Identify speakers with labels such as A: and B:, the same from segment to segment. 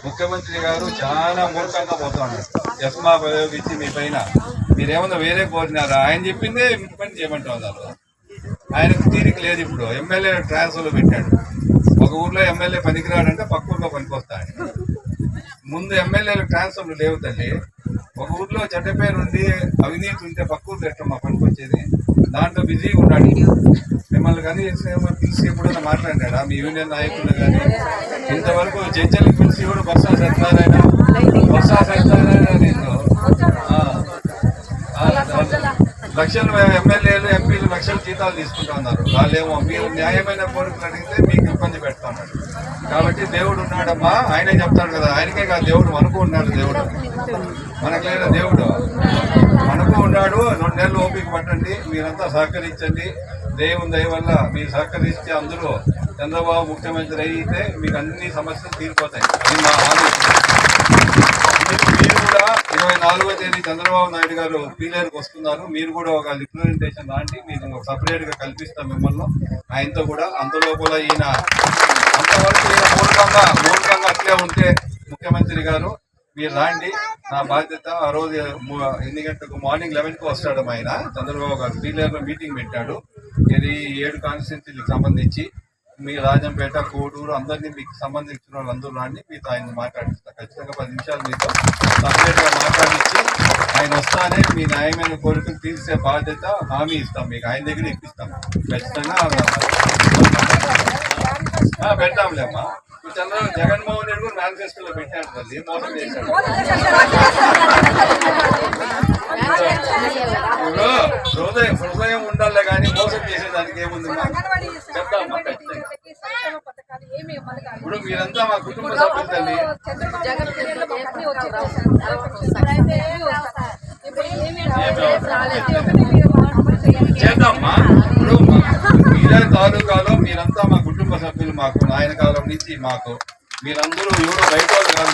A: ముఖ్యమంత్రి గారు చాలా మూర్ఖంగా పోతా ఉన్నారు. ఎస్మా ప్రయోగించి మీ పైన మీరేమన్నా వేరే కోరినారా? ఆయన చెప్పిందే ఇంప్లిమెంట్ చేయమంటా ఉన్నారు. ఆయనకు తీరిక లేదు. ఇప్పుడు ఎమ్మెల్యే ట్రాన్స్ఫర్లో పెట్టాడు. ఒక ఊర్లో ఎమ్మెల్యే పనికిరాడంటే పక్క ఊర్లో పనికొస్తాడు. ముందు ఎమ్మెల్యేలు ట్రాన్స్ఫర్లు లేవు తల్లి. ఒక ఊర్లో చెడ్డ పేరు ఉండి అవినీతి ఉంటే పక్క ఊర్లో ఎట్లా మా పనికొచ్చేది? దాంట్లో బిజీగా ఉన్నాడు. మిమ్మల్ని కానీ పిలిచి ఎప్పుడైనా మాట్లాడాడా? మీ యూనియన్ నాయకులు కానీ ఇంతవరకు జడ్జీలకు పిలిచి కూడా బస్సా సత్యనారాయణ నేను లక్షలు ఎమ్మెల్యేలు ఎంపీలు లక్షల జీతాలు తీసుకుంటా ఉన్నారు. వాళ్ళేమో మీరు న్యాయమైన కోరికలు అడిగితే మీకు ఇబ్బంది పెడతా ఉన్నారు. కాబట్టి దేవుడు ఉన్నాడమ్మా, ఆయనే చెప్తాడు కదా. ఆయనకే కాదు దేవుడు, మనకు ఉన్నాడు దేవుడు. మనకు లేదా దేవుడు? మనకు ఉన్నాడు. 2 నెలలు ఓపిక పట్టండి, మీరంతా సహకరించండి. దేవుని దయ వల్ల మీరు సహకరిస్తే అందరూ చంద్రబాబు ముఖ్యమంత్రి అయితే మీకు అన్ని సమస్యలు తీరిపోతాయి. అది మా ఆలోచన. మీరు కూడా 24వ తేదీ చంద్రబాబు నాయుడు గారు పీలేరుకు వస్తున్నారు. మీరు కూడా ఒక రిప్రజెంటేషన్ లాంటి మీకు సపరేట్ గా కల్పిస్తాం మిమ్మల్ని. ఆయనతో కూడా అంతలోపల ఈయన అంతవరకు ఈయన మూర్ఖంగా అట్లే ఉంటే ముఖ్యమంత్రి గారు మీరు రాండి, నా బాధ్యత. ఆ రోజు ఎన్ని గంటలకు? మార్నింగ్ 11కు వస్తాడు ఆయన. చంద్రబాబు గారు పీలేరులో మీటింగ్ పెట్టాడు. ఇది 7 కాన్స్టిట్యున్సీలకు సంబంధించి మీ రాజంపేట, కోడూరు అందరినీ మీకు సంబంధించిన వాళ్ళందరూ రాండి. మీతో ఆయన మాట్లాడిస్తాం. ఖచ్చితంగా 10 నిమిషాలు మీతో సపరేట్గా మాట్లాడించి ఆయన వస్తానే మీ న్యాయమైన కోరికలు తీర్చే బాధ్యత హామీ ఇస్తాం. మీకు ఆయన దగ్గర ఇప్పిస్తాం. ఖచ్చితంగా పెట్టాంలేమ్మా. జగన్మోహన్ రెడ్డి కూడా మేనిఫెస్టోలో పెట్టాడు. తల్లి మోసం చేశాడు. ఇప్పుడు హృదయం ఉండాలే కానీ మోసం చేసేదానికి ఏముంది? చెప్తామా? ఇప్పుడు మీరంతా మా కుటుంబ సభ్యులు తల్లి. చేద్దామా? ఇప్పుడు మీరే తాలూకాలో మీరంతా మా కుటుంబ సభ్యులు. మాకు నాయన కాలం నుంచి మాకు మీరందరూ ఎవరు బయట కాదు.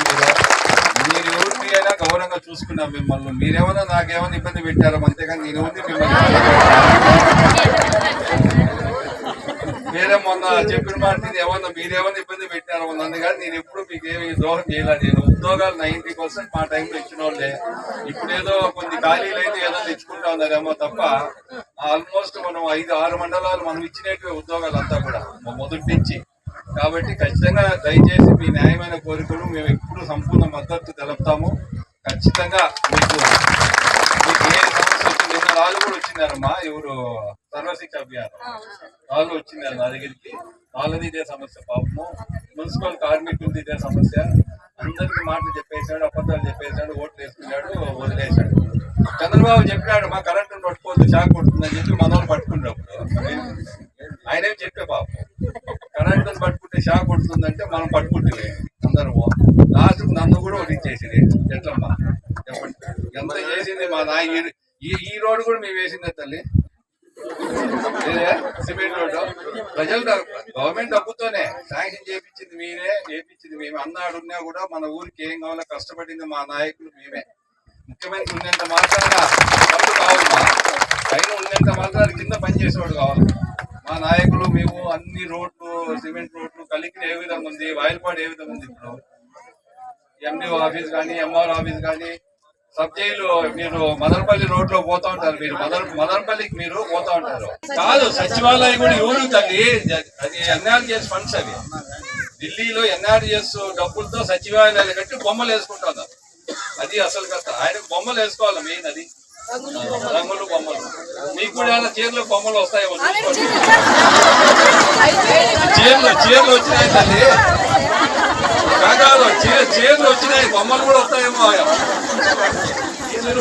A: మీరు ఎవరికి అయినా గౌరవంగా చూసుకున్నాం మిమ్మల్ని. మీరేమన్నా నాకేమైనా ఇబ్బంది పెట్టారో అంతేగాని నేను ఉంది మిమ్మల్ని. మీరే మొన్న చెప్పిన మాట ఏమన్నా మీరేమన్నా ఇబ్బంది పెట్టారో అన్నది కానీ నేను ఎప్పుడు మీకు ఏమి దోహం చేయలేదు. నేను ఉద్యోగాలు 90% మా టైంలో ఇచ్చిన వాళ్ళే. ఇప్పుడు ఏదో కొన్ని ఖాళీలు అయితే ఏదో తెచ్చుకుంటా ఉన్నారేమో తప్ప ఆల్మోస్ట్ మనం 5-6 మండలాలు మనం ఇచ్చినట్టు ఉద్యోగాలు అంతా కూడా మొదటి నుంచి. కాబట్టి ఖచ్చితంగా దయచేసి మీ న్యాయమైన కోరికలు మేము ఎప్పుడు సంపూర్ణ మద్దతు తెలుపుతాము. ఖచ్చితంగా మీకు ఏ సమస్య వచ్చింది? నిన్న వాళ్ళు కూడా వచ్చినారమ్మా. ఎవరు సర్వశిక్ష అభియాన్ వాళ్ళు వచ్చినారు నా దగ్గరికి. వాళ్ళది ఇదే సమస్య. పాపము మున్సిపల్ కార్మికులది ఇదే సమస్య. అందరికి మాటలు చెప్పేశాడు, అబద్ధాలు చెప్పేశాడు, ఓట్లు వేసుకున్నాడు, వదిలేశాడు. చంద్రబాబు చెప్పాడు మా కరెంటును పట్టుకోవద్దు, షాక్ కొడుతుందని చెప్పి మనోళ్ళు పట్టుకున్నప్పుడు ఆయనేం చెప్పే పాపం కరెంటును పట్టుకుంటే షాక్ కొడుతుందంటే మనం పట్టుకుంటే అందరూ లాస్ట్కు నన్ను కూడా వదిలించేసింది. ఎట్లమ్మా చెప్పండి? ఎంత చేసింది మా నాయ. ఈ రోడ్డు కూడా మేము వేసిందే తల్లి. సిమెంట్ రోడ్డు ప్రజలు గవర్నమెంట్ డబ్బుతోనే శాంక్షన్ చేయించింది మీరే, చేయించింది మేము. అన్నాడున్నా కూడా మన ఊరికి ఏం కావాలో కష్టపడింది మా నాయకులు మేమే. ముఖ్యమంత్రి ఉన్నంత మాత్రాన డబ్బు కావాలమ్మా. పైన ఉన్నంత మాత్రాన కింద పనిచేసేవాడు కావాలి. మా నాయకులు మేము అన్ని రోడ్లు సిమెంట్ రోడ్లు కలిగిన ఏ విధంగా ఉంది, వాయిల్పాడు ఏ విధంగా ఉంది. ఇప్పుడు ఎండిఓ ఆఫీస్ కానీ ఎంఆర్ ఆఫీస్ కానీ సబ్ జైలు మీరు మదనపల్లి రోడ్ లో పోతా ఉంటారు. మీరు మదనపల్లికి మీరు పోతా ఉంటారు కాదు. సచివాలయం కూడా ఎవరు తల్లి? అది ఎన్ఆర్జీఎస్ ఫండ్స్. అవి ఢిల్లీలో ఎన్ఆర్జీఎస్ డబ్బులతో సచివాలయాలు కట్టి బొమ్మలు వేసుకుంటున్నారు. అది అసలు కథ. ఆయనకు బొమ్మలు వేసుకోవాలి మెయిన్. అది రంగులు బొమ్మలు. మీకు కూడా ఏమైనా చీరలు బొమ్మలు వస్తాయేమో చీరలు వచ్చినాయి తల్లి. కాదు చీరలు వచ్చినాయి, బొమ్మలు కూడా వస్తాయేమో.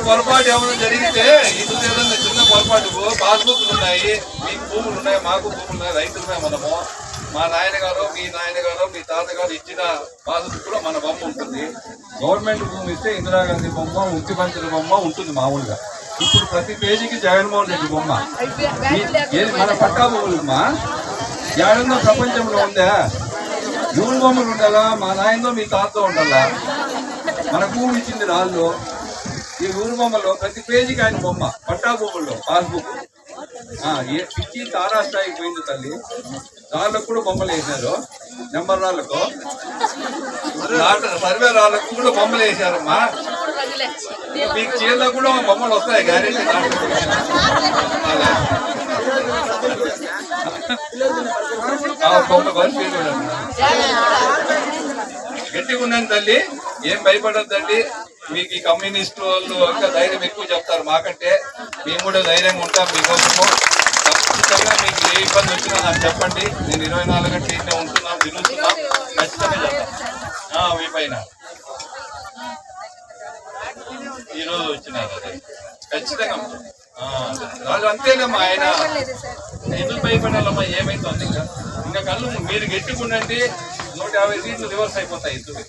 A: పొరపాటు ఏమైనా జరిగితే ఇది ఏదన్నా చిన్న పొరపాటు పాస్బుక్లు ఉన్నాయి, మీకు భూములు ఉన్నాయి, మాకు భూములు ఉన్నాయి, రైతులున్నాయి. మనము మా నాయనగారు మీ నాయనగారు మీ తాతగారు ఇచ్చిన పాస్బుక్ లో మన బొమ్మ ఉంటుంది. గవర్నమెంట్ భూమి ఇస్తే ఇందిరాగాంధీ బొమ్మ, ముఖ్యమంత్రి బొమ్మ ఉంటుంది మామూలుగా. ఇప్పుడు ప్రతి పేజీకి జగన్మోహన్ రెడ్డి బొమ్మ. మన పక్కా భూములమ్మా ఏడన్నా ప్రపంచంలో ఉందా? ఎవరి బొమ్మలు ఉండాలా? మా నాయనతో మీ తాతతో ఉండాలా? మన భూమి ఇచ్చింది రాళ్ళు. ఈ ఊరు బొమ్మలో ప్రతి పేజీకి ఆయన బొమ్మ. పట్టా భూముల్లో పాస్బుక్ పిచ్చి తారాస్థాయికి పోయింది తల్లి. రాళ్ళకు కూడా బొమ్మలు వేసినారు, నెంబర్ రాళ్ళకు. సర్వే రాళ్ళకు కూడా బొమ్మలు వేసారమ్మా. మీకు చీరలో కూడా బొమ్మలు వస్తాయి గ్యారెంటీ. గట్టిగా ఉన్నాను తల్లి, ఏం భయపడద్దండి. మీకు ఈ కమ్యూనిస్ట్ వాళ్ళు ఇంకా ధైర్యం ఎక్కువ చెప్తారు మాకంటే. మేము కూడా ధైర్యంగా ఉంటాం మీకోసము. ఖచ్చితంగా మీకు ఏ ఇబ్బంది వచ్చినా నాకు చెప్పండి. నేను 24 గంటలు ఇంట్లో ఉంటున్నాం, తిరుగుతున్నాం. ఖచ్చితంగా చెప్తాను మీ పైన. ఈరోజు వచ్చినారు అదే ఖచ్చితంగా వాళ్ళు అంతేలేమ్మా. ఆయన ఎందుకు భయపడాలమ్మా? ఏమైతుంది ఇంకా కళ్ళు మీరు గట్టికుండండి. 150 సీట్లు రివర్స్ అయిపోతాయి ఎందుకు.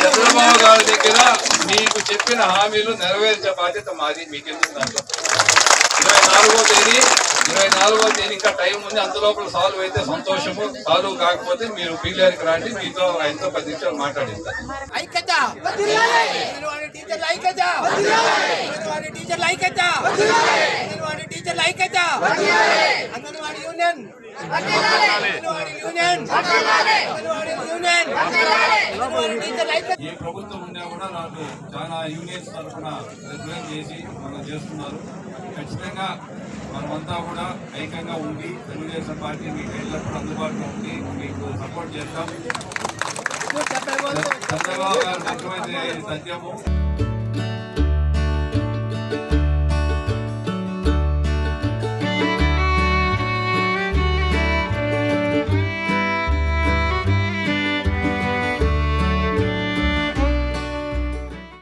A: చంద్రబాబు గారి దగ్గర మీకు చెప్పిన హామీలు నెరవేర్చే బాధ్యత మాది. మీకెందుకు దాంట్లో 24వ తేదీ ఇంకా టైం ఉంది. అందులోపల సాల్వ్ అయితే సంతోషము. సాల్వ్ కాకపోతే మీరు పీలేరికి రండి. మీతో ఆయనతో 10 నిమిషాలు మాట్లాడిస్తారు. ఏ ప్రభుత్వం ఉన్నా కూడా నాకు చాలా యూనియన్స్ తరఫున రిప్రజెంట్ చేసి మనం చేస్తున్నారు. ఖచ్చితంగా మనమంతా కూడా ఐక్యంగా ఉండి తెలుగుదేశం పార్టీ మీకు ఎల్లప్పుడూ అందుబాటులో ఉండి మీకు సపోర్ట్ చేస్తాం. చంద్రబాబు గారు ముఖ్యమంత్రి సత్యము.